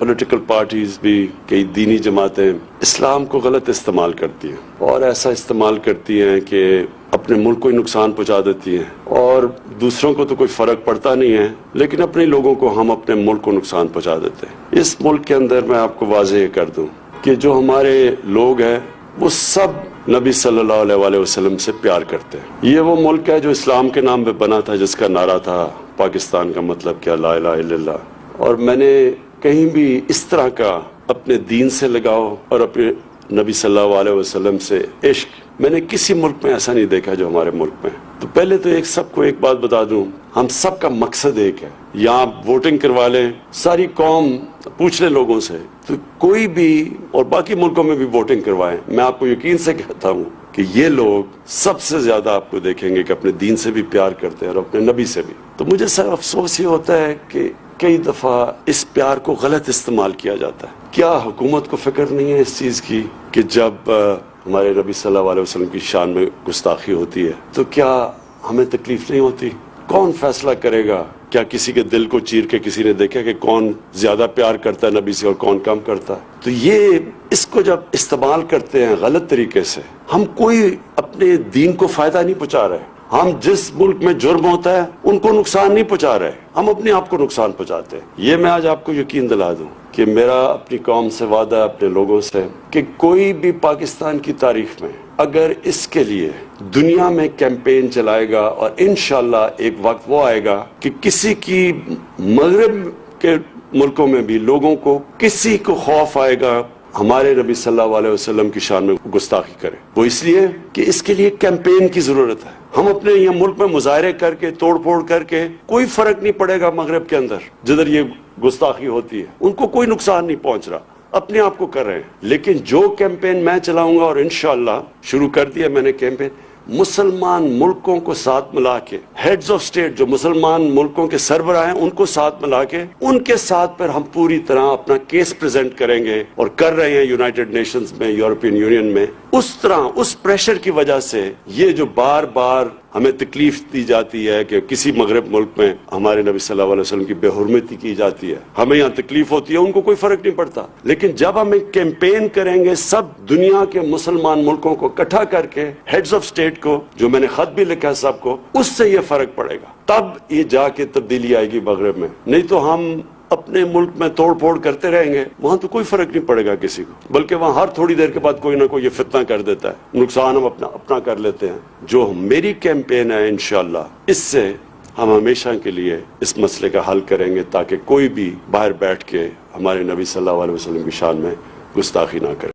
Political parties بھی کئی دینی جماعتیں اسلام کو غلط استعمال کرتی ہیں اور ایسا استعمال کرتی ہیں کہ اپنے ملک کو ہی نقصان پہنچا دیتی ہیں، اور دوسروں کو تو کوئی فرق پڑتا نہیں ہے لیکن اپنے لوگوں کو ہم اپنے ملک کو نقصان پہنچا دیتے ہیں۔ اس ملک کے اندر میں آپ کو واضح کر دوں کہ جو ہمارے لوگ ہیں وہ سب نبی صلی اللہ علیہ وسلم سے پیار کرتے ہیں۔ یہ وہ ملک ہے جو اسلام کے نام پہ بنا تھا، جس کا نعرہ تھا پاکستان کا مطلب کیا، لا الہ الا اللہ۔ اور میں نے کہیں بھی اس طرح کا اپنے دین سے لگاؤ اور اپنے نبی صلی اللہ علیہ وسلم سے عشق میں نے کسی ملک میں ایسا نہیں دیکھا جو ہمارے ملک میں۔ تو پہلے تو سب کو ایک بات بتا دوں، ہم سب کا مقصد ایک ہے۔ یہاں ووٹنگ کروا لیں، ساری قوم پوچھ لیں لوگوں سے، تو کوئی بھی، اور باقی ملکوں میں بھی ووٹنگ کروائیں، میں آپ کو یقین سے کہتا ہوں کہ یہ لوگ سب سے زیادہ آپ کو دیکھیں گے کہ اپنے دین سے بھی پیار کرتے ہیں اور اپنے نبی سے بھی۔ تو مجھے سر افسوس یہ ہوتا ہے کہ کئی دفعہ اس پیار کو غلط استعمال کیا جاتا ہے۔ کیا حکومت کو فکر نہیں ہے اس چیز کی کہ جب ہمارے نبی صلی اللہ علیہ وسلم کی شان میں گستاخی ہوتی ہے تو کیا ہمیں تکلیف نہیں ہوتی؟ کون فیصلہ کرے گا؟ کیا کسی کے دل کو چیر کے کسی نے دیکھا کہ کون زیادہ پیار کرتا ہے نبی سے اور کون کم کرتا ہے؟ تو یہ اس کو جب استعمال کرتے ہیں غلط طریقے سے، ہم کوئی اپنے دین کو فائدہ نہیں پہنچا رہے۔ ہم جس ملک میں جرم ہوتا ہے ان کو نقصان نہیں پہنچا رہے، ہم اپنے آپ کو نقصان پہنچاتے ہیں۔ یہ میں آج آپ کو یقین دلا دوں کہ میرا اپنی قوم سے وعدہ ہے، اپنے لوگوں سے، کہ کوئی بھی پاکستان کی تاریخ میں اگر اس کے لیے دنیا میں کیمپین چلائے گا، اور انشاءاللہ ایک وقت وہ آئے گا کہ کسی کی مغرب کے ملکوں میں بھی لوگوں کو کسی کو خوف آئے گا ہمارے نبی صلی اللہ علیہ وسلم کی شان میں گستاخی کرے، وہ اس لیے کہ اس کے لیے کیمپین کی ضرورت ہے۔ ہم اپنے یہ ملک میں مظاہرے کر کے، توڑ پھوڑ کر کے، کوئی فرق نہیں پڑے گا مغرب کے اندر جدھر یہ گستاخی ہوتی ہے، ان کو کوئی نقصان نہیں پہنچ رہا، اپنے آپ کو کر رہے ہیں۔ لیکن جو کیمپین میں چلاؤں گا، اور انشاءاللہ شروع کر دیا میں نے کیمپین، مسلمان ملکوں کو ساتھ ملا کے، ہیڈز آف سٹیٹ جو مسلمان ملکوں کے سربراہ ہیں ان کو ساتھ ملا کے، ان کے ساتھ پر ہم پوری طرح اپنا کیس پریزنٹ کریں گے، اور کر رہے ہیں یونائٹڈ نیشنز میں، یورپین یونین میں۔ اس طرح اس پریشر کی وجہ سے یہ جو بار بار ہمیں تکلیف دی جاتی ہے کہ کسی مغرب ملک میں ہمارے نبی صلی اللہ علیہ وسلم کی بے حرمتی کی جاتی ہے، ہمیں یہاں تکلیف ہوتی ہے، ان کو کوئی فرق نہیں پڑتا۔ لیکن جب ہم ایک کیمپین کریں گے سب دنیا کے مسلمان ملکوں کو اکٹھا کر کے، ہیڈز آف سٹیٹ کو، جو میں نے خط بھی لکھا ہے سب کو، اس سے یہ فرق پڑے گا، تب یہ جا کے تبدیلی آئے گی مغرب میں۔ نہیں تو ہم اپنے ملک میں توڑ پھوڑ کرتے رہیں گے، وہاں تو کوئی فرق نہیں پڑے گا کسی کو، بلکہ وہاں ہر تھوڑی دیر کے بعد کوئی نہ کوئی یہ فتنہ کر دیتا ہے، نقصان ہم اپنا کر لیتے ہیں۔ جو میری کیمپین ہے انشاءاللہ، اس سے ہم ہمیشہ کے لیے اس مسئلے کا حل کریں گے، تاکہ کوئی بھی باہر بیٹھ کے ہمارے نبی صلی اللہ علیہ وسلم کی شان میں گستاخی نہ کرے۔